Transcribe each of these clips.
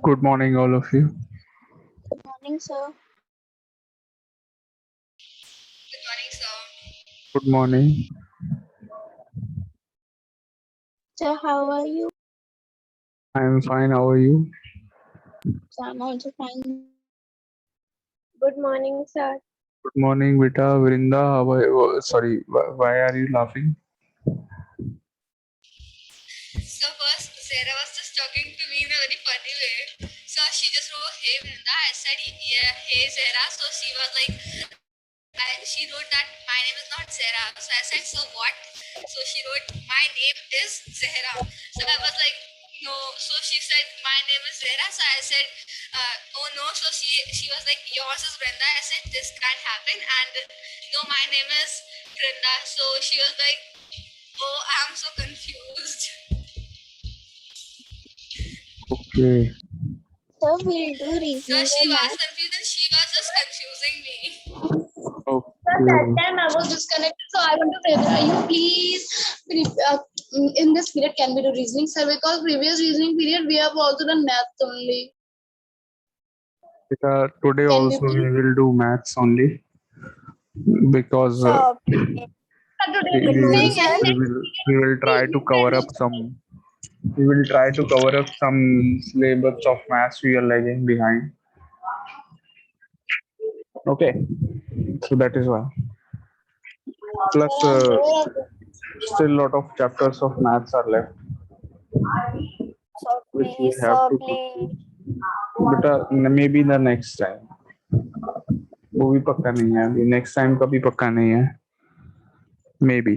Good morning, all of you. Good morning, sir. Good morning, sir. Good morning. Sir, how are you? I am fine. How are you? Sir, I'm also fine. Good morning, sir. Good morning, Vita, Vrinda. How are you? Sorry, why are you laughing? So first, Sarah was just talking to me in a very funny way. So she just wrote, "Hey Vrinda." I said, "Yeah, hey Sarah." So she was like, she wrote that my name is not Sarah. So I said, "So what?" So she wrote, "My name is Zahra." So I was like, "No." So she said, "My name is Zahra." So I said, "Oh no." So she was like, "Yours is Vrinda." I said, "This can't happen." And no, my name is Vrinda. So she was like, "Oh, I'm so confused." Okay. Sir, we'll do So reasoning she or was math. confused and she was just confusing me. Sir, that Okay. time I was disconnected, so I want to say that you please in this period can we do reasoning, sir? Because previous reasoning period we have also done maths only. Vita, today Can we also we please? will do maths only because Sir, please. Today we, Good we will reasoning morning, and sir. we next will period we will will be try to different cover up reasoning. some. We will try to cover up some syllabus of maths we are lagging behind. Okay. So that is why. Sir, Plus, I'm very still a lot of chapters of maths are left, Sir, which we please, have sir, to do. please. But maybe the next time. वो भी पक्का नहीं है अभी next time का भी पक्का नहीं है may be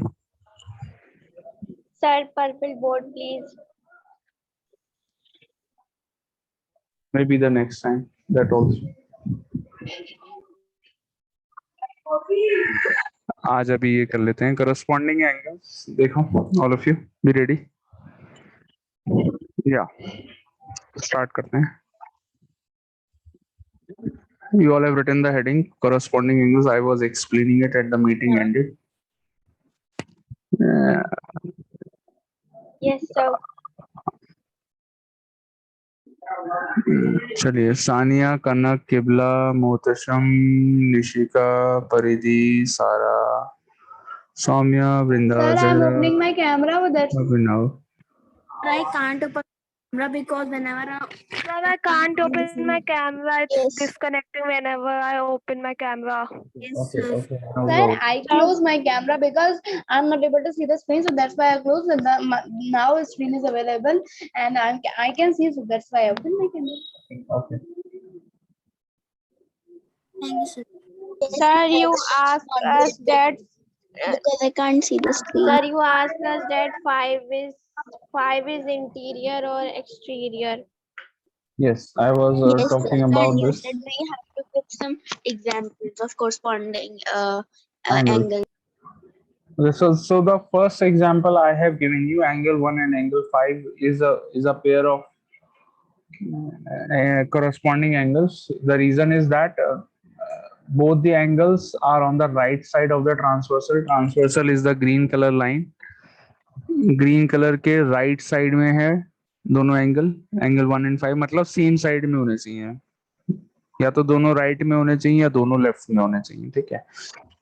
Sir, purple board, please. May be the next time that also आज अभी ये कर लेते हैं करस्पॉन्डिंग एंगल्स देखो all of you be ready या स्टार्ट करते हैं you all have written the heading corresponding angles. I was explaining it at the meeting ended. Yes, sir. चलिए सानिया कनक किबला मोहतशम निशिका परिधि सारा सौम्या वृंदा Sir, I'm Zahra opening my camera, but that's Abhinav I can't open camera because whenever Sir, I can't open my camera. It's Yes. disconnecting whenever I open my camera. yes, okay Sir, I close my camera because I'm not able to see the screen, so that's why I close. And now the screen is available, and I can see, so that's why I open my camera. okay thank you, sir. Yes, Sir, you because asked on us this that. because I can't see the screen. Sir, you asked us that five is interior or exterior. yes I was Yes, sir. talking And about you this said we have to give some examples of corresponding angle. angles. Okay, so the first example I have given you, angle 1 and angle 5 is a pair of corresponding angles. The reason is that both the angles are on the right side of the transversal. Transversal is the green color line. Green colour के right side में है दोनों angle angle 1 and 5 मतलब same side में होने चाहिए या तो दोनों राइट में होने चाहिए या दोनों लेफ्ट में होने चाहिए ठीक है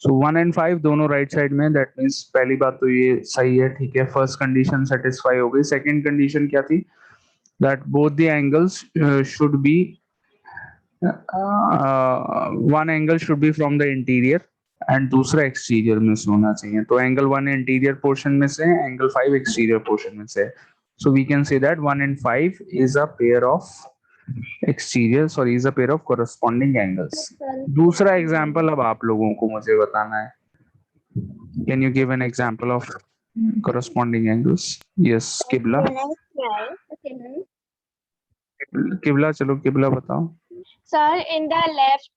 सो 1 एंड 5 दोनों राइट साइड में दैट मीन्स पहली बात तो ये सही है ठीक है फर्स्ट कंडीशन सेटिस्फाई हो गई सेकंड कंडीशन क्या थी that both the angles should be one angle should be from the interior and दूसरा एक्सटीरियर में से होना चाहिए तो एंगल 1 इंटीरियर पोर्शन में से एंगल 5 एक्सटीरियर पोर्शन में से so we can say that 1 and 5 is a pair of exterior sorry is a pair of corresponding angles दूसरा एग्जांपल अब आप लोगों को मुझे बताना है can you give an example of corresponding angles yes किबला Can I try? किबला चलो किबला बताओ Sir, in the left,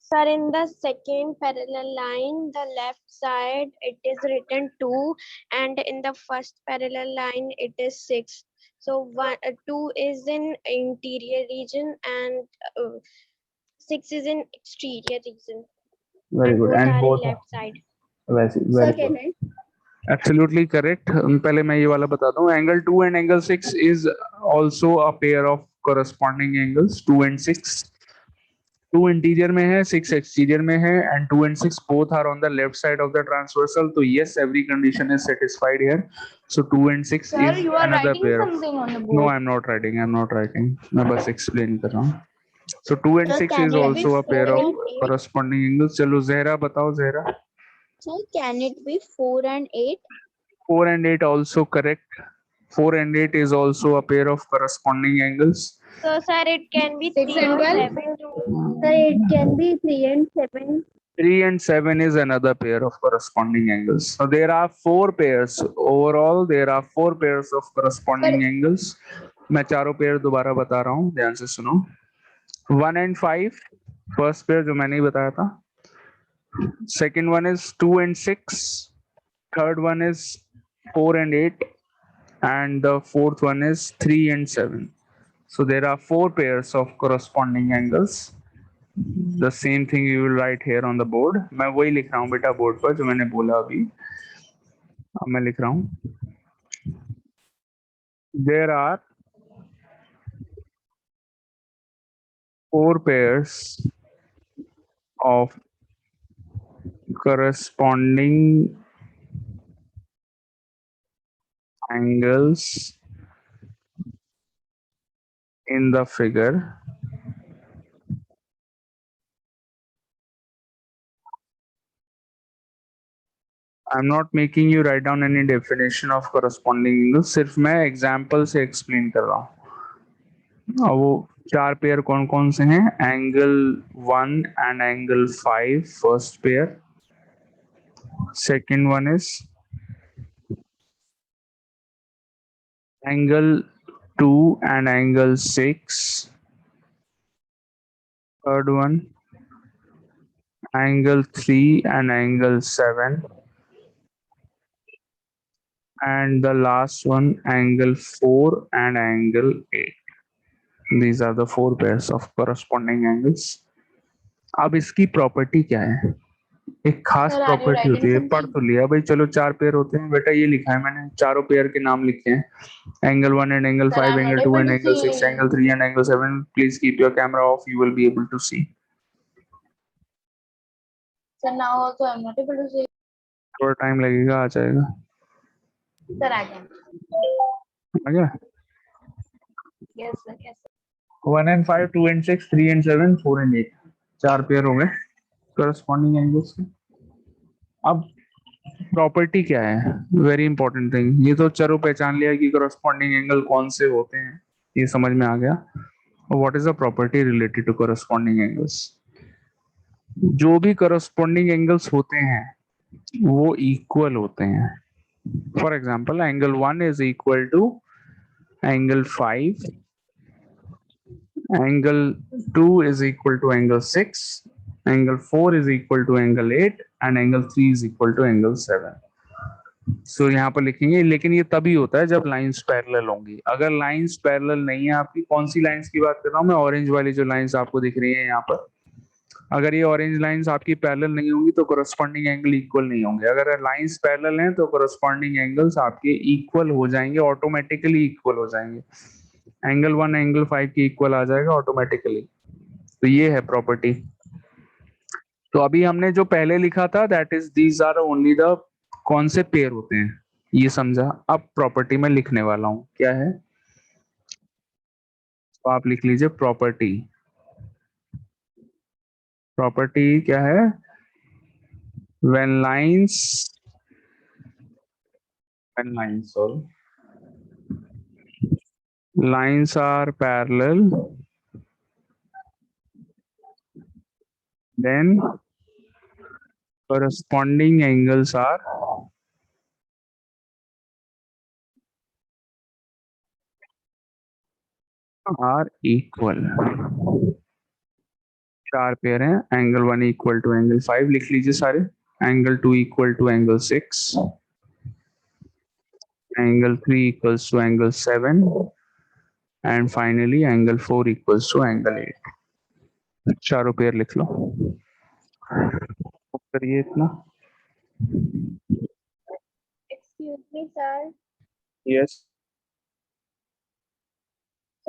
sir, in the second parallel line, the left side, it is written 2, and in the first parallel line, it is 6. So 2 is in interior region and 6 is in exterior region. very good Both and are in both left side. वैसे Sir, very can good I? Absolutely correct पहले मैं ये वाला बताता हूँ angle 2 and angle 6 is also a pair of corresponding angles 2 and 6. 2 interior में है, 6 exterior में है, and 2 and 6 both are on the left side of the transversal. So yes, every condition is satisfied here. So 2 and 6 Sir, is you are another writing pair of. something on the No, board. I'm not writing. I'm not writing. मैं बस explain कर रहा हूँ. So 2 and Sir, 6 can is it be also a pair 4 of and 8? corresponding angles. चलो ज़हरा बताओ Zahra. Sir, can it be 4 and 8? 4 and 8 also correct. 4 and 8 is also a pair of corresponding angles. So sir, it can be 6 3 and or 12? 7 too. Sir, it can be 3 and 7. 3 and 7 is another pair of corresponding angles. So there are 4 pairs. Overall, there are 4 pairs of corresponding angles. मैं चारों pair दोबारा बता रहा हूँ, ध्यान से सुनो. 1 and 5, first pair जो मैंने ही बताया था. Second one is 2 and 6. Third one is 4 and 8. And the fourth one is 3 and 7. So there are 4 pairs of corresponding angles. The same thing you will write here on the board. मैं वही लिख रहा हूँ बेटा board पर जो मैंने बोला अभी. अब मैं लिख रहा हूँ. There are 4 pairs of corresponding angles in the figure. I'm not making you write down any definition of corresponding angles. सिर्फ मैं example से explain कर रहा हूँ. और वो 4 पेयर कौन कौन से हैं? Angle 1 and angle 5 first pair. Second one is angle 2 and angle 6. Third one, angle 3 and angle 7. And the last one, angle 4 and angle 8. These are the 4 pairs of corresponding angles. अब इसकी property क्या है? एक खास Sir, are you property होती writing है. पढ़ something? तो लिया भाई, चलो 4 पेयर होते हैं बेटा, ये लिखा है मैंने, चारों पेयर के नाम लिखे हैं. Angle 1 and angle Sir, 5, I'm angle not 2 able and to angle 6, see. angle 3 and angle 7. Please keep your camera off, you will be able to see. Sir, now also I'm not able to see. थोड़ा time लगेगा, आ जाएगा. Sir, again. आ गया? Yes, sir. Yes, sir. 1 and 5, 2 and 6, 3 and 7, 4 and 8. 4 pair हो गए corresponding angles के. अब property क्या है? Very important thing. ये तो चलो पहचान लिया कि corresponding एंगल कौन से होते हैं, ये समझ में आ गया. What is the property related to corresponding angles? जो भी corresponding angles होते हैं वो इक्वल होते हैं. For example, angle 1 is equal to angle 5, angle 2 is equal to angle 6, angle 4 is equal to angle 8 and angle 3 is equal to angle 7. सो यहाँ पर लिखेंगे, लेकिन ये तभी होता है जब लाइंस पैरेलल होंगी. अगर लाइंस पैरेलल नहीं है आपकी, कौन सी लाइंस की बात कर रहा हूँ मैं? ऑरेंज वाली जो लाइंस आपको दिख रही है यहाँ पर. अगर ये ऑरेंज लाइंस आपकी पैरेलल नहीं होंगी तो corresponding एंगल इक्वल नहीं होंगे. अगर लाइंस पैरेलल हैं तो corresponding एंगल्स आपके इक्वल हो जाएंगे, ऑटोमेटिकली इक्वल हो जाएंगे. एंगल 1 एंगल 5 की इक्वल आ जाएगा ऑटोमेटिकली. तो ये है प्रॉपर्टी. तो अभी हमने जो पहले लिखा था, that is these are only the कौन से पेयर होते हैं, ये समझा. अब प्रॉपर्टी में लिखने वाला हूं, क्या है तो आप लिख लीजिए प्रॉपर्टी. प्रॉपर्टी क्या है? when lines sorry, lines are parallel, then corresponding angles are equal. 4 pair हैं. एंगल 1 इक्वल टू एंगल 5 लिख लीजिए सारे. Angle 2 equal to angle 6, angle 3 equals to angle 7 and finally angle 4 equals to angle 8. चारों pair लिख लो. करिए इतना. Excuse me, sir. Yes.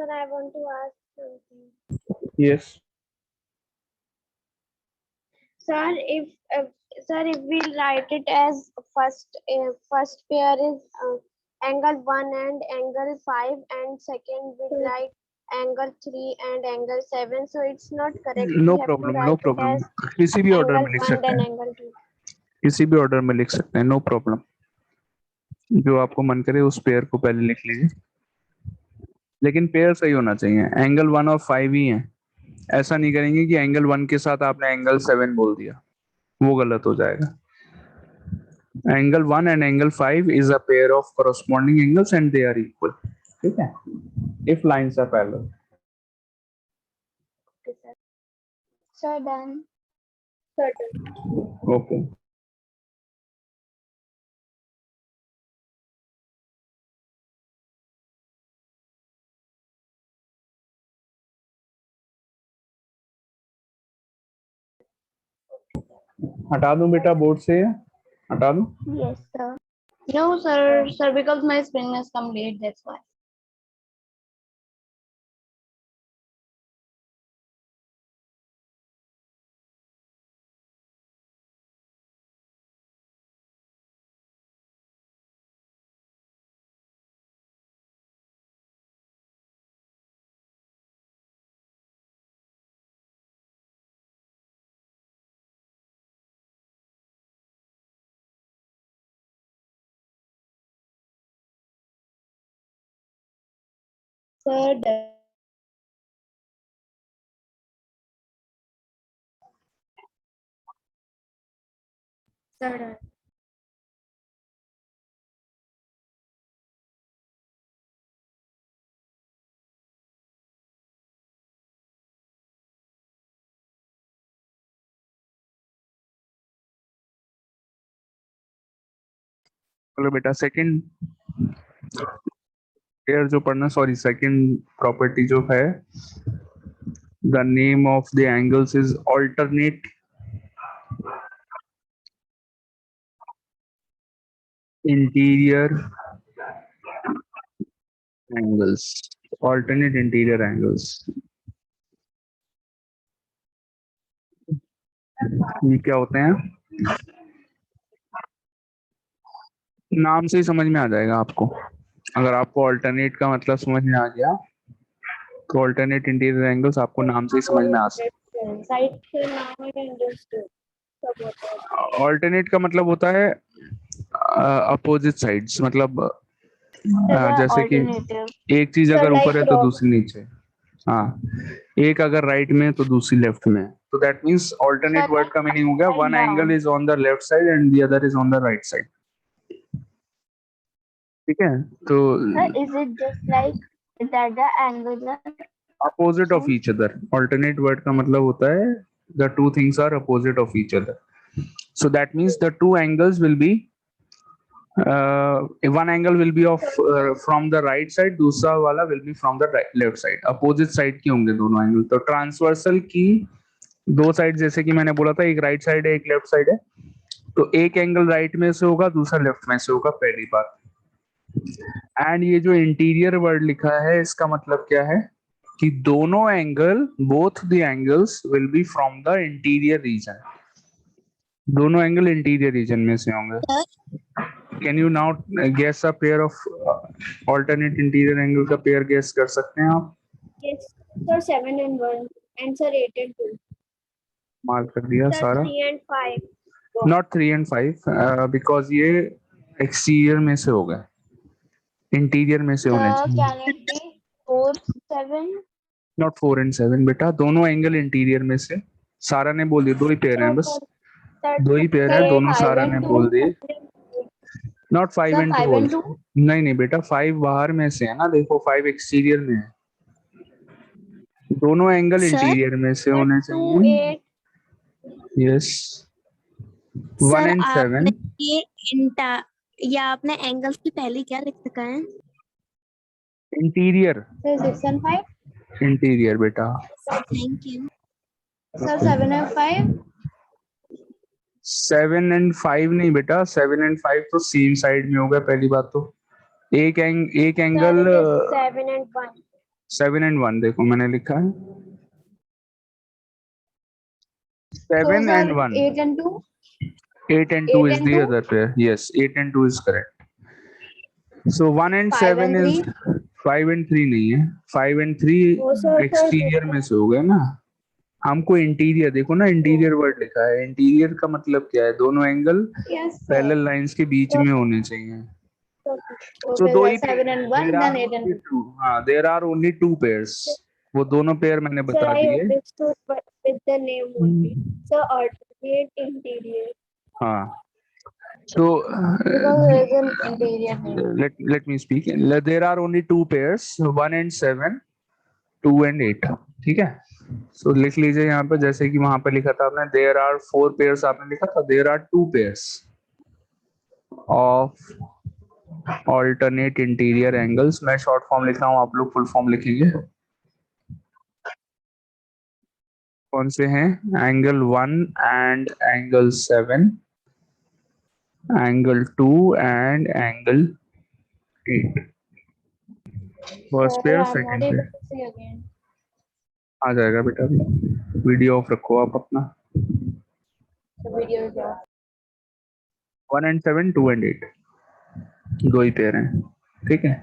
Sir, I want to ask something. Yes. Sir, if we write it as first pair is angle 1 and angle 5, and second we write angle 3 and angle 7, so it's not correct. No We have to problem, no write it problem, as किसी भी order में angle लिख 1 सकते then हैं, angle 2. किसी भी order में लिख सकते हैं, नो प्रॉब्लम। जो आपको मन करे उस पेयर को पहले लिख लीजिए, लेकिन पेयर सही होना चाहिए। एंगल 1 और 5 ही है, ऐसा नहीं करेंगे कि एंगल 1 के साथ आपने एंगल 7 बोल दिया, वो गलत हो जाएगा। Angle 1 and angle 5 is a pair of corresponding angles and they are equal, ठीक है, if lines are parallel। Okay, sir. Sir, done. Certain. Okay, हटा दूं बेटा बोर्ड से, हटा दूं? Yes, sir. No, sir, because my spring has come late, that's why. Sir, done. Sir, done. चलो बेटा, सेकंड पेयर जो पढ़ना, सॉरी सेकंड प्रॉपर्टी जो है, the name of the angles is alternate interior angles, alternate interior angles. ये क्या होते हैं? नाम से ही समझ में आ जाएगा आपको। अगर आपको ऑल्टरनेट का मतलब समझ में आ गया तो ऑल्टरनेट इंटीरियर एंगल्स आपको नाम से ही समझ में आ सकते। Side से नाम है understood. सब होता है. ऑल्टरनेट का मतलब होता है अपोजिट साइड्स, मतलब जैसे कि Alternative. एक चीज Sir, अगर like ऊपर है तो cross. दूसरी नीचे, हाँ, एक अगर राइट में है तो दूसरी लेफ्ट में है, तो that means alternate Sir, word का मीनिंग हो गया upside one down. Angle is on the left side and the other is on the right side, ठीक है। तो Sir, is it just like that the angles are opposite of each other, alternate word का मतलब होता है the two things are opposite of each other, so that means the two angles will be one angle will be of from the right side, दूसरा वाला will be from the left side, opposite side की होंगे दोनों angle. तो transversal की दो side, जैसे कि मैंने बोला था, एक राइट साइड है एक लेफ्ट साइड है, तो एक एंगल राइट में से होगा दूसरा लेफ्ट में से होगा, पहली बात। एंड ये जो इंटीरियर वर्ड लिखा है इसका मतलब क्या है कि दोनों angle, both the angles will be from the interior region, दोनों एंगल इंटीरियर रीजन में से होंगे। Can you now guess a pair of alternate interior angle का पेयर गेस कर सकते हैं आप? Yes, sir, 7 and 1. And sir, 8 and 2. Mark कर दिया Sir, सारा। 3 and 5. नॉट 3 and 5 बिकॉज ये एक्सटीरियर में से हो गए, इंटीरियर में से होने Sir, चाहिए। can it be 4, 7? Not 4 and 7 बेटा, दोनों एंगल इंटीरियर में से। सारा ने बोल दिया, दो ही पेयर हैं बस, दो ही पेयर है, दोनों सारा ने बोल दिए। Not 5 Sir, and 2 5 and 2? also, नहीं नहीं बेटा, 5 बाहर में से है ना, देखो 5 एक्सटीरियर में है, दोनों एंगल Sir, इंटीरियर में से होने 2, चाहिए। 8. यस, 1 सर and 7 आपने ये इंटा या आपने एंगल्स की पहले क्या लिख रखा है? Interior, Sir, 6 and 5. इंटीरियर बेटा। Thank you. Sir, 7 and 5. 7 and 5 नहीं बेटा, 7 and 5 तो सेम साइड में होगा, पहली बात तो एक Sir, angle it is 7 and 1. 7 and 1 देखो मैंने लिखा है, So 7 sir, and 1. 8 and 2. 8 and 2 8 is and the 2. other pair. Yes, 8 and 2 is correct. So 1 and 5 7 and is 3. 5 and 3 नहीं है, 5 and 3 वो सर एक्सटीरियर में से हो गए ना। हमको इंटीरियर देखो ना, इंटीरियर वर्ड लिखा है, इंटीरियर का मतलब क्या है, दोनों angle Yes sir. Parallel lines के बीच में होने चाहिए। So Okay दो sir, ही 7 पेयर and हैं, 1, there then are 8 and only 2. two, हाँ there are only two pairs, वो दोनों पेयर मैंने Sir, बता I दिए। understood, but with the name only. Sir, alternate interior. हाँ, so Because there is an interior name. let me speak. There are only two pairs, 1 and 7, 2 and 8, ठीक है। So लिख लीजिए यहाँ पे, जैसे कि वहां पे लिखा था आपने, there are 4 pairs आपने लिखा था, there are 2 pairs of alternate interior angles। मैं शॉर्ट फॉर्म लिख रहा हूँ, आप लोग फुल फॉर्म लिखेंगे। कौन से हैं? Angle 1 and angle 7, angle 2 and angle 8। First Sir, pair, I'm not second able pair to see again. आ जाएगा बेटा, वीडियो ऑफ रखो आप अपना। The video is off. 1 and 7, 2 and 8 दो ही पेयर हैं, ठीक है।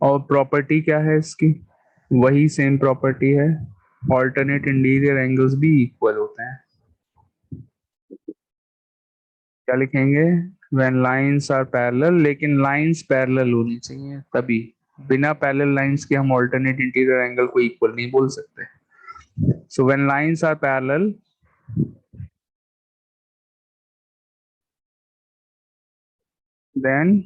और प्रॉपर्टी क्या है इसकी? वही सेम प्रॉपर्टी है, ऑल्टरनेट इंटीरियर एंगल्स भी इक्वल होते हैं। क्या लिखेंगे? व्हेन लाइंस आर पैरेलल, लेकिन लाइंस पैरेलल होनी चाहिए तभी, बिना पैरेलल लाइंस के हम ऑल्टरनेट इंटीरियर एंगल को इक्वल नहीं बोल सकते। So when lines are parallel, then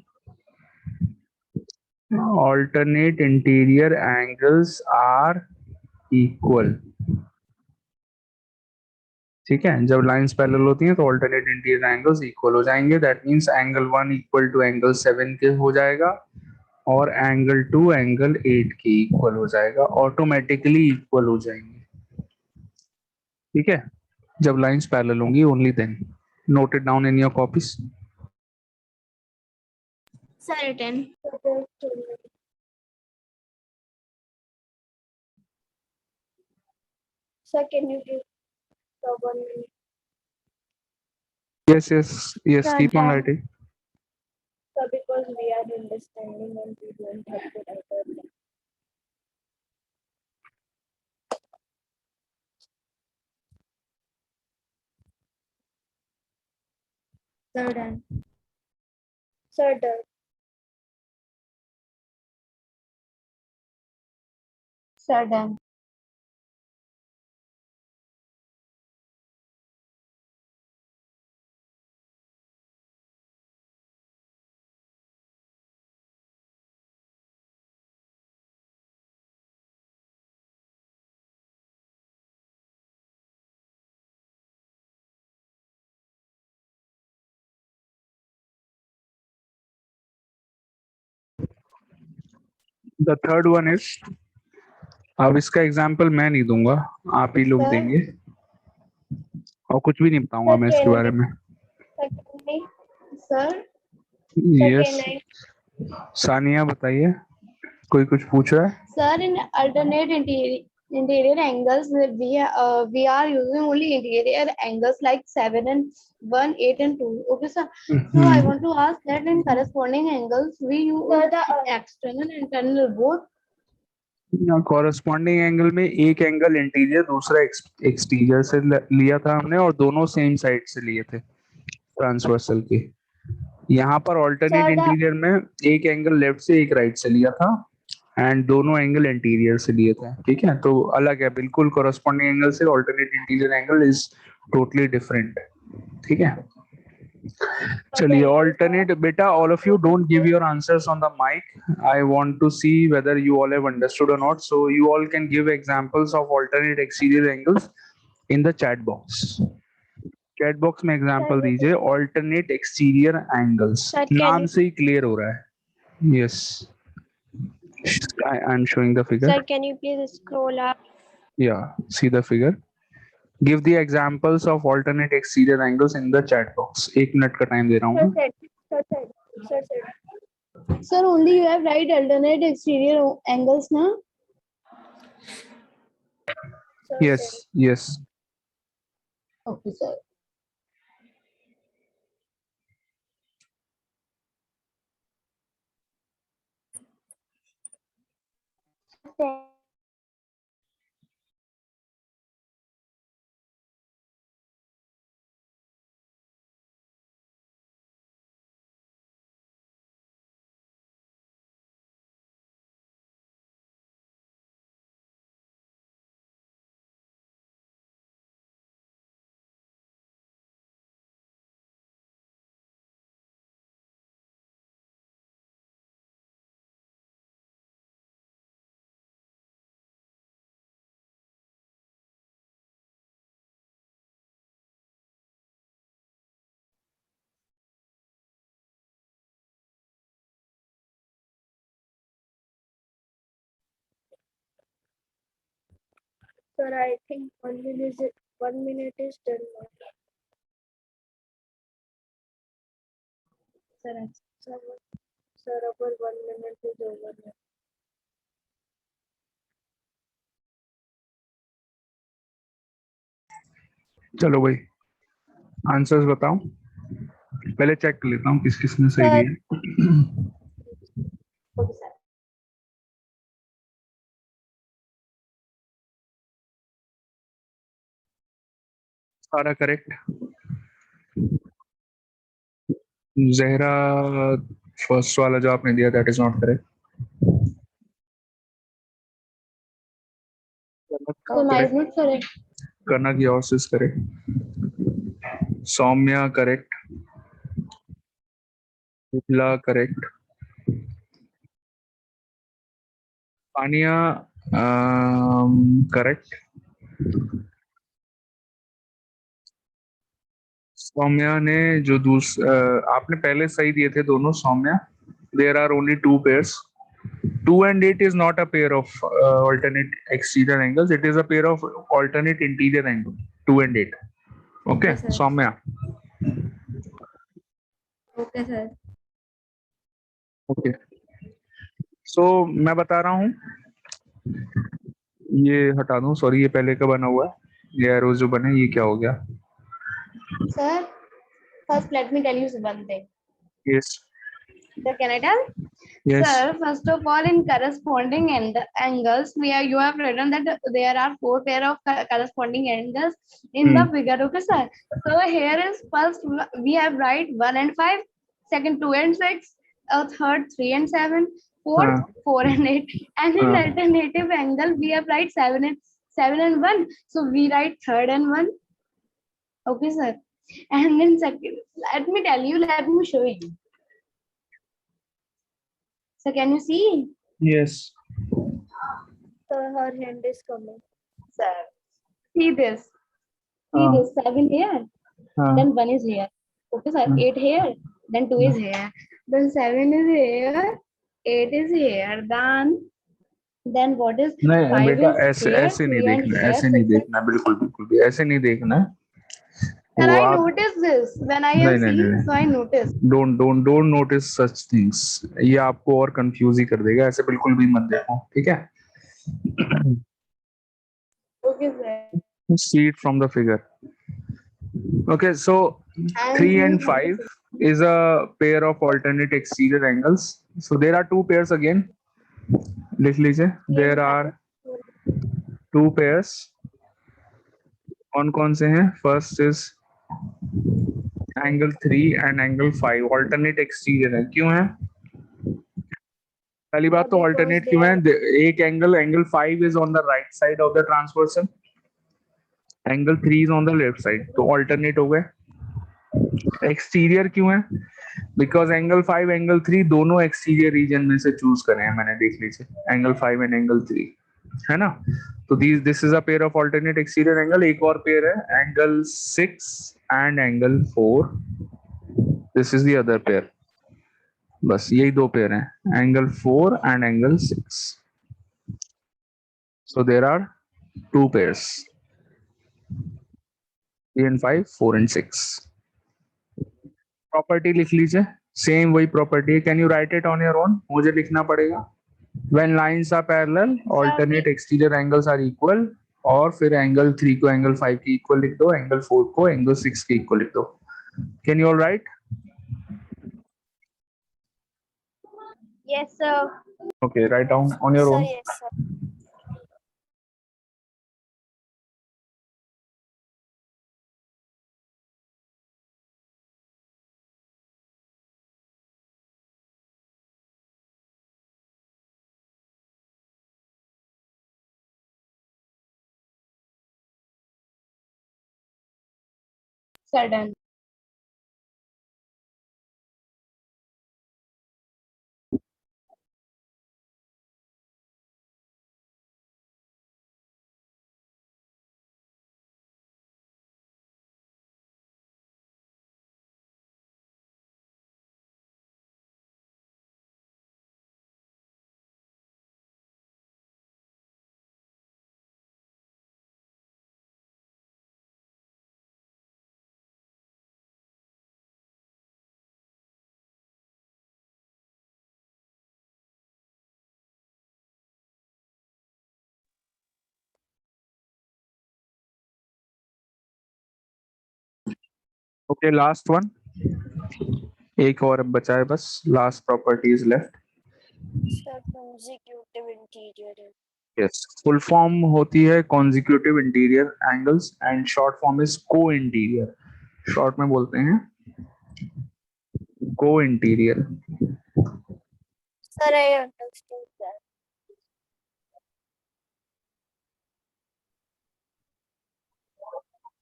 alternate interior angles are equal, ठीक है। जब लाइंस पैरेलल होती हैं तो ऑल्टरनेट इंटीरियर एंगल्स इक्वल हो जाएंगे। That means angle 1 equal to angle 7 के हो जाएगा, और एंगल 2 एंगल 8 के इक्वल हो जाएगा, ऑटोमेटिकली इक्वल हो जाएंगे, ठीक है। जब लाइंस पैरेलल होंगी only then. Note it down in your copies. Sir, written. Sir, can you give the 1 minute? yes yes yes Sir, keep on done. writing। Sir, because we are understanding and we don't have to write out them. Sir, done. Sir, done. Sir, done. The third one is, अब इसका example मैं नहीं दूंगा, आप ही लोग Sir? देंगे, और कुछ भी नहीं बताऊंगा Sir, मैं इसके बारे में। Sir, can I? Sir? Sir, yes, can I? Sania बताइए, कोई कुछ पूछ रहा है? Sir, in alternate interior angles, we are using only interior angles like 7 and 1, 8 and 2. Okay, sir. So I want to ask that in corresponding angles, we use Sir, the external and internal both. Corresponding angle में एक angle interior, दूसरा exterior से लिया था हमने, और दोनों same side से लिए थे ट्रांसवर्सल के। यहाँ पर ऑल्टरनेट Sir, the इंटीरियर में एक एंगल लेफ्ट से एक राइट से लिया था, एंड दोनों एंगल इंटीरियर से लिए थे, ठीक है। तो अलग है बिल्कुल, कॉरेस्पॉन्डिंग एंगल से alternate interior angle is totally different, ठीक है। चलिए, ऑल्टरनेट बेटा, all of you don't give your answers on the mic, I want to see whether you all have understood और not. So you all can give examples of alternate exterior angles in the chat box. Chat box में example दीजिए alternate exterior angles, Sir, can नाम you? से ही clear हो रहा है। Yes, I am showing the Sir, figure, can you please scroll up? या see the figure. Give the examples of alternate exterior angles in the chat box. 1 minute का time दे रहा हूँ Sir, मैं। said. Sir, said. Sir, said. Sir, only you have right alternate exterior angles, na? Yes, yes. Okay, sir. Sir, I think 1 minute is done now. Sir, Sir, sir, our 1 minute is over now. चलो भाई answers बताओ, पहले check कर लेता हूँ किस किसने सही Sir. दिया। okay, sir. सारा करेक्ट। जहरा फर्स्ट वाला जो आपने दिया that is not correct. So my is not correct. Kanak yours is correct. Saumya correct. Mithila correct. Pania correct. Saumya ने जो आपने पहले सही दिए थे दोनों Saumya. There are only two pairs. 2 and 8 is not a pair of alternate exterior angles. It is a pair of alternate interior angle. 2 and 8. Okay, Yes, sir. Soumya. Okay, sir. Okay. So मैं बता रहा हूँ, ये हटा दूँ, sorry ये पहले का बना हुआ है, ये एरोज जो बने ये क्या हो गया? Sir, first let me tell you one thing. Yes. Sir, can I tell? Yes. Sir, first of all, in corresponding angles, where you have written that there are 4 pair of corresponding angles in the figure. Okay, sir. So here is first we have write 1 and 5, second 2 and 6, third 3 and 7, fourth 4 and 8, and in alternative angle we have write 7 and 1. So we write third and 1. Okay, sir. And then second, let me tell you, let me show you. So can you see? Yes. Sir, her hand is coming. Sir, see this. See this 7 here, then 1 is here. Okay, sir. 8 here, then 2 is here. Then 7 is here, 8 is here. Then what is नहीं 5 बेटा, is ऐसे here, ऐसे नहीं 3 and देखना, here. ऐसे नहीं देखना, बिल्कुल बिल्कुल भी ऐसे नहीं देखना। Sir, वो I आप noticed this when I नहीं am नहीं seeing, नहीं so I noticed. Don't notice such things. ये आपको और कंफ्यूज ही कर देगा, ऐसे बिल्कुल भी मत देखो, ठीक है? Okay, sir. See it from the figure. Okay, so I am 3 seeing and from the 5 figure. is a pair of alternate exterior angles. So there are two pairs again. लिख लीजिए, there are two pairs. कौन कौन से हैं? First is angle 3 and angle 5 alternate exterior है। क्यों है? पहली बात तो Because alternate they क्यों है? are एक angle 5 is on the right side of the transversal, angle 3 is on the left side, तो alternate हो गए। एक्सटीरियर क्यों है? बिकॉज एंगल 5 एंगल 3 दोनों एक्सटीरियर रीजन में से चूज करे हैं मैंने, देख लीजिए, एंगल 5 एंड एंगल 3 है ना। तो this is a pair of alternate exterior angle. एक और पेयर है angle 6 and angle 4, this is the other pair. बस यही दो पेयर हैं, angle 4 and angle 6। So there are two pairs, 3 and 5, 4 and 6। Property लिख लीजिए, सेम वही property. Can you write it on your own? मुझे लिखना पड़ेगा। When lines are parallel, alternate exterior angles are equal और फिर एंगल 3 को एंगल 5 के इक्वल लिख दो, एंगल 4 को एंगल 6 के इक्वल लिख दो. Can you all right? Yes, sir. Okay, write down on your Sir, own. yes, sir. Sudden. Okay, last one. एक और अब बचा है बस. Last property is left. Sir, consecutive interior. Yes. Full form होती है consecutive interior angles and short form is co-interior. Short में बोलते हैं co-interior. Sir, I understood that.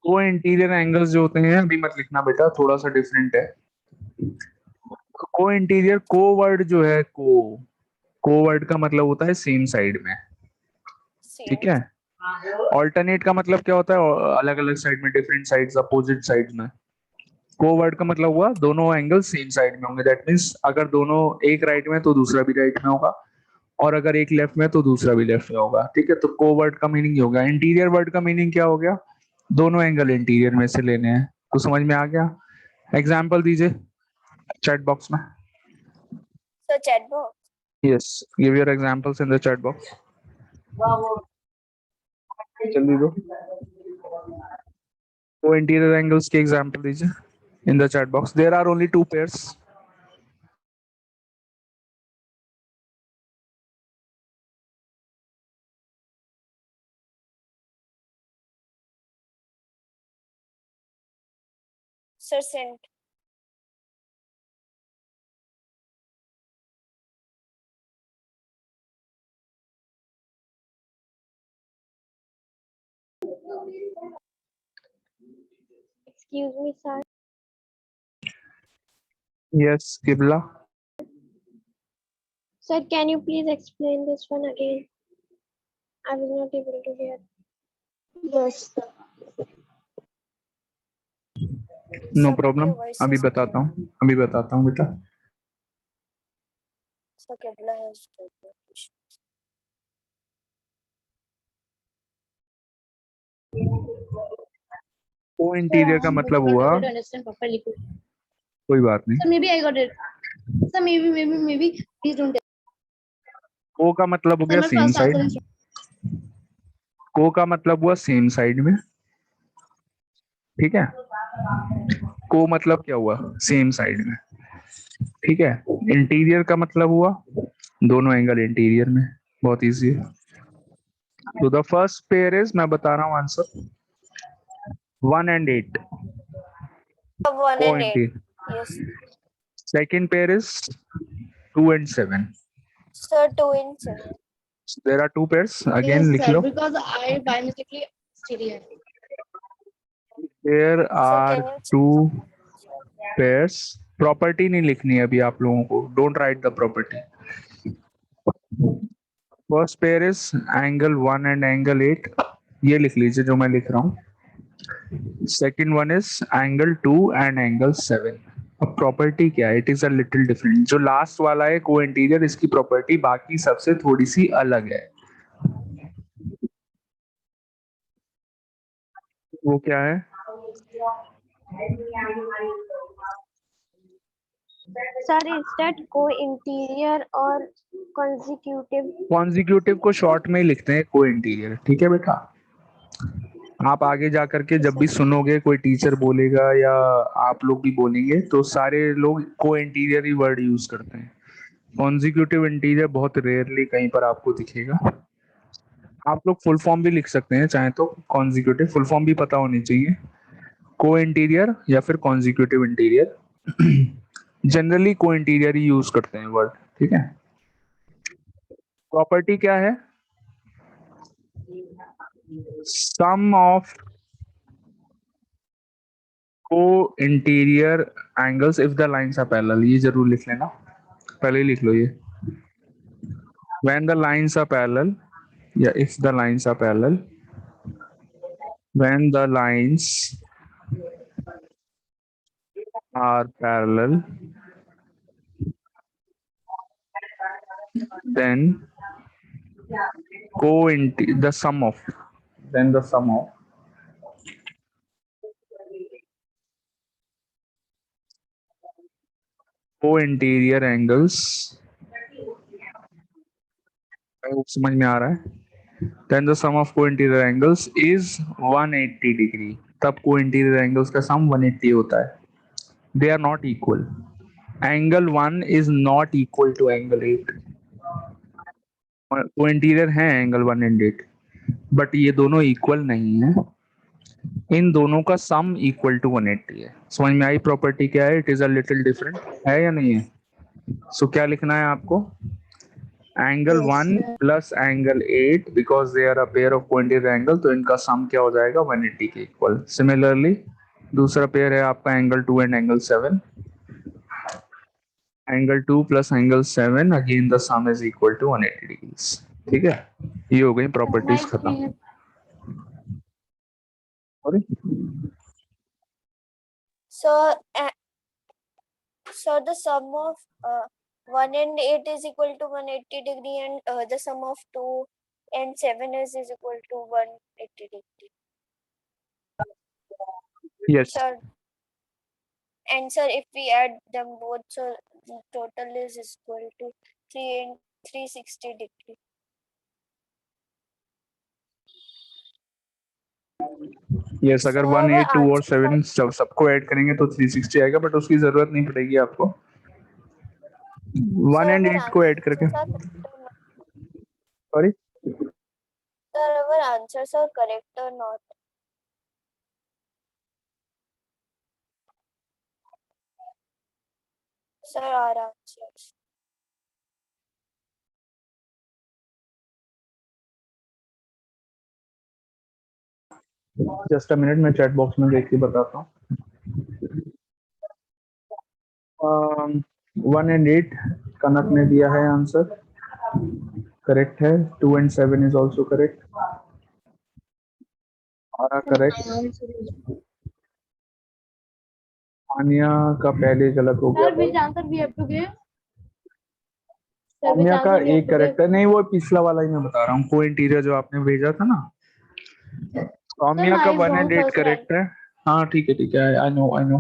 Co-interior angles जो होते हैं अभी मत लिखना बेटा, थोड़ा सा डिफरेंट है. Co-interior co वर्ड जो है को वर्ड का मतलब होता है सेम साइड में. ठीक Same. है. ऑल्टरनेट का मतलब क्या होता है? अलग अलग साइड में, डिफरेंट साइड्स, अपोजिट साइड्स में. कोवर्ड का मतलब हुआ दोनों एंगल सेम साइड में होंगे. दैट मींस अगर दोनों एक राइट में तो दूसरा भी राइट में होगा, और अगर एक लेफ्ट में तो दूसरा भी लेफ्ट में होगा. ठीक है. तो कोवर्ड का मीनिंग होगा. इंटीरियर वर्ड का मीनिंग क्या हो गया? दोनों एंगल इंटीरियर में से लेने हैं. तो समझ में आ गया? एग्जाम्पल दीजिए चैट बॉक्स में. Sir, chat box. Yes, give your examples in the chat box. जल्दी दो. वो इंटीरियर एंगल्स के एग्जांपल दीजिए in the chat box. There are only two pairs. Sir, sent. Excuse me, sir. Yes, Kibla. Sir, can you please explain this one again? I was not able to hear. Yes, sir. No Sir, but problem. your voice अभी is बताता हूँ, अभी बताता हूँ बेटा. Sir, Kibla has the issues. को interior का मतलब हुआ, Able to understand properly. कोई बात नहीं. So maybe I got it. So maybe please don't. को का मतलब हो Sir, गया my same first side. answer is को का मतलब हुआ सेम साइड में. ठीक है. को मतलब क्या हुआ? सेम साइड में. ठीक है. इंटीरियर का मतलब हुआ दोनों एंगल इंटीरियर में. बहुत इजी है. तो द फर्स्ट पेयर इज, मैं बता रहा हूँ आंसर, 1 and 8. 1 को and 8. Interior. Yes. Second pair is 2 and 7. Sir, 2 and 7. There are two pairs. Again, yes, लिख sir, low. because I by mistakenly stereo. There Sir, are can you two pairs. Property नहीं लिखनी है अभी आप लोगों को. Don't write the property. First pair is angle 1 and angle 8. ये लिख लीजिए जो मैं लिख रहा हूँ. Second one is angle 2 and angle 7. अब प्रॉपर्टी क्या है? It is a little different. जो लास्ट वाला है को इंटीरियर, इसकी प्रॉपर्टी बाकी सबसे थोड़ी सी अलग है. वो क्या है? Sir, is that co-interior or consecutive? Consecutive को शॉर्ट में ही लिखते हैं को इंटीरियर. ठीक है बेटा. आप आगे जा करके जब भी सुनोगे कोई टीचर बोलेगा या आप लोग भी बोलेंगे तो सारे लोग को इंटीरियर ही वर्ड यूज करते हैं। कॉन्जिक्यूटिव इंटीरियर बहुत रेयरली कहीं पर आपको दिखेगा। आप लोग फुल फॉर्म भी लिख सकते हैं चाहे तो, कॉन्जिक्यूटिव फुल फॉर्म भी पता होनी चाहिए, को इंटीरियर या फिर consecutive interior. Generally co interior ही यूज करते हैं वर्ड, ठीक है। प्रॉपर्टी क्या है? Sum of co interior angles if the lines are parallel, ये जरूर लिख लेना, पहले ही लिख लो ये। when the lines are parallel, या if the lines are parallel, when the lines are parallel, then the sum of, then the sum of co-interior angles, समझ में आ रहा है, then the sum of co-interior angles is 180 degree, तब co-interior angles का sum 180 होता है। they are not equal, angle 1 is not equal to angle 8, co-interior है angle 1 and 8, but ये दोनों इक्वल नहीं है, इन दोनों का सम इक्वल टू 180 है। समझ में आई प्रॉपर्टी क्या है? It is a little different, है या नहीं है? सो क्या लिखना है आपको? Angle 1 plus angle 8, because they are a pair of cointerior angle, तो इनका सम क्या हो जाएगा? 180 के इक्वल। सिमिलरली दूसरा पेयर है आपका angle 2 and angle 7, angle 2 plus angle 7, again the sum is equal to 180 degrees. ठीक है, ये हो गई प्रॉपर्टीज खत्म। So, so the sum of 1 and 8 is equal to 180 degree, and the sum of 2 and 7 is equal to 180 degree. Yes. Sir, and sir, if we add them both, so the total is equal to 3 and 360 degree. Yes, अगर 1, 8, 2 और 7 सबको add करेंगे तो 360 आएगा, but उसकी जरूरत नहीं पड़ेगी आपको 1 एंड 8 को ऐड करके। Sorry sir, our answers are correct or not? Sir, our answers. Just a minute, मैं चैट बॉक्स में देख के बताता हूँ। 1 एंड 8 कनक ने दिया है आंसर, करेक्ट है। 2 and 7 is also correct, correct. Aniya का पहले गलत हो गया। आनिया का एक करेक्ट है, नहीं वो पिछला वाला ही मैं बता रहा हूँ, को इंटीरियर जो आपने भेजा था ना, सौम्या का 1 एंड 8 करेक्ट है। हाँ ठीक है, आई नो,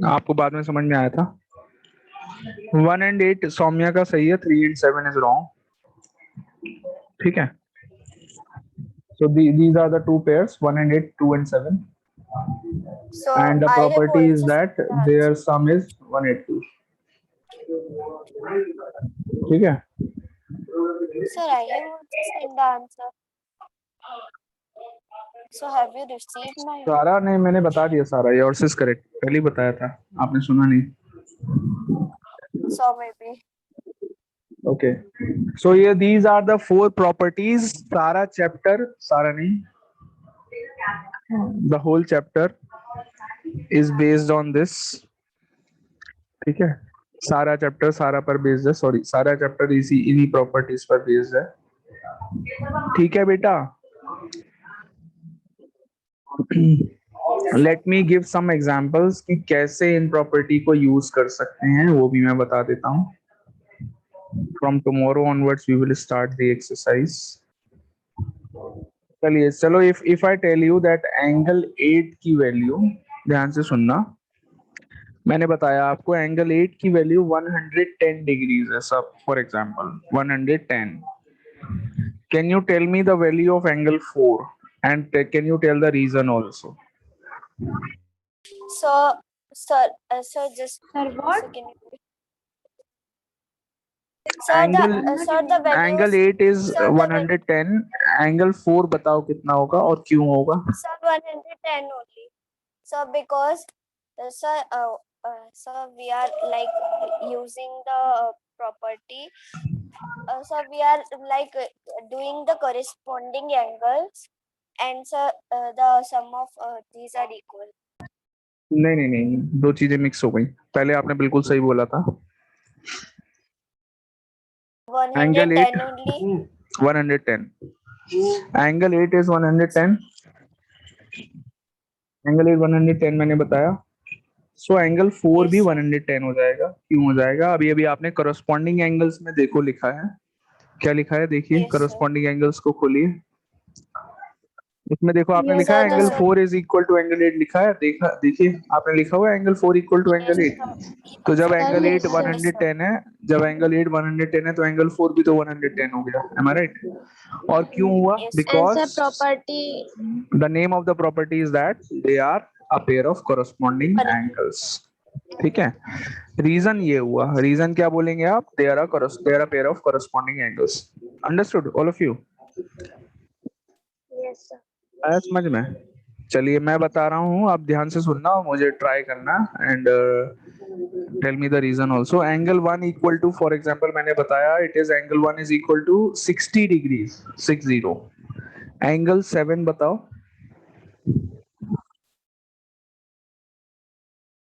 आपको बाद में समझ में आया था। 1 एंड 8 सौम्या का सही है, 3 एंड 7 इज रॉन्ग। ठीक है, so these are the two pairs, 1 and 8, 2 and 7, So and the property is that their sum is 180. ठीक है sir, I have also sent the answer. So have you received my? सारा नहीं, मैंने बता दिया सारा, yours is correct, पहले ही बताया था, आपने सुना नहीं। So maybe. Okay, so here these are the 4 properties. सारा chapter, सारा नहीं, the whole chapter is based on this. ठीक है, सारा चैप्टर सारा पर बेस्ड है, सॉरी सारा चैप्टर इसी इन्हीं प्रॉपर्टीज पर बेस्ड है। ठीक है बेटा, let me give some examples कि कैसे इन प्रॉपर्टी को यूज कर सकते हैं, वो भी मैं बता देता हूँ। From tomorrow onwards we will start the exercise. चलिए चलो, if I tell you that angle 8 की वैल्यू, ध्यान से सुनना, मैंने बताया आपको एंगल 8 की वैल्यू 110 डिग्रीज है सब, for example 110। Can you tell me the value of angle 4? And can you tell the reason also? So, sir, just Sir, what? so can you? Sir, the values. Angle 8 is Sir, the 110. Angle 4 बताओ कितना होगा और क्यों होगा? Sir, 110 only. So because sir, we are like using the property. So we are like doing the corresponding angles, and sir, the sum of these are equal. नहीं नहीं नहीं, दो चीजें मिक्स हो गई. पहले आपने बिल्कुल सही बोला था. Angle 8 110 only. 110. Angle 8 is 110. Angle 8 110 मैंने बताया. सो एंगल 4 Yes, भी sir. 110 हो जाएगा. क्यों हो जाएगा? अभी अभी आपने करस्पॉन्डिंग एंगल्स में देखो लिखा है. क्या लिखा है? देखिए Yes, sir. करस्पॉन्डिंग एंगल्स को खोलिए. उसमें देखो आपने Yes, लिखा है sir, angle sir. 4 is equal to angle 8 लिखा है. देखा, देखिए आपने लिखा हुआ है एंगल 4 इक्वल टू एंगल 8. तो जब Sir, एंगल 8 yes, sir. 110 है, जब एंगल 8 110 है तो एंगल 4 भी तो 110 हो गया. एम आई राइट? और क्यों हुआ? Yes, sir. And because sir, property. the name of the property is that they are a pair of corresponding Correct. angles. ठीक है. रीजन ये हुआ. रीजन क्या बोलेंगे आप? they are a pair of corresponding angles. Understood all of you? Yes, sir. आया समझ में? चलिए मैं बता रहा हूँ, आप ध्यान से सुनना और मुझे ट्राई करना and tell me the reason also. Angle 1 equal to, for example मैंने बताया it is angle 1 is equal to 60 degrees 60. Angle 7 बताओ.